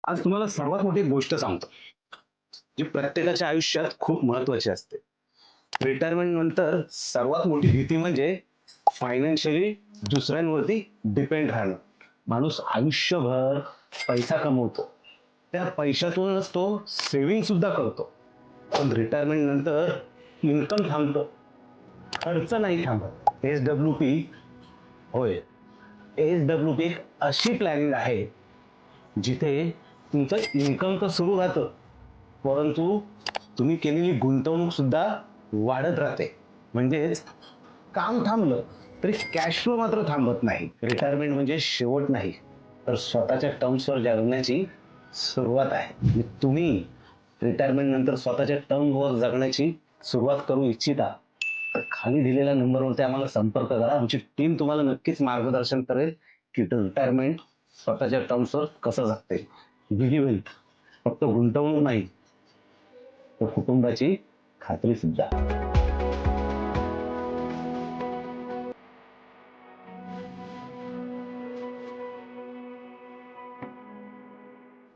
आज तुम्हाला सर्वात मोठी गोष्ट सांगतो, जी प्रत्येकाच्या आयुष्यात खूप महत्वाची असते. रिटायरमेंट नंतर सर्वात मोठी भीती म्हणजे फायनान्शियली दुसऱ्यांवरती डिपेंड राहणं. माणूस आयुष्यभर पैसा कमवतो, त्या पैशातूनच तो सेव्हिंग सुद्धा करतो. पण रिटायरमेंट नंतर इन्कम थांबतं, खर्च नाही थांबत. SWP, होय, SWP एक अशी प्लॅनिंग आहे जिथे तुमचं इन्कम तर सुरू राहतं, परंतु तुम्ही केलेली गुंतवणूक सुद्धा वाढत राहते. म्हणजेच काम थांबलं तरी कॅश फ्लो मात्र थांबत नाही. रिटायरमेंट म्हणजे शेवट नाही, तर स्वतःच्या टर्म्सवर जगण्याची सुरुवात आहे. म्हणजे तुम्ही रिटायरमेंट नंतर स्वतःच्या टर्मवर जगण्याची सुरुवात करू इच्छिता तर खाली दिलेल्या नंबरवरती आम्हाला संपर्क करा. आमची टीम तुम्हाला नक्कीच मार्गदर्शन करेल की रिटायरमेंट स्वतःच्या टर्म्सवर कसं जगते. बिलिव्ह, फक्त गुंतवणूक नाही, तर कुटुंबाची खात्री सुद्धा.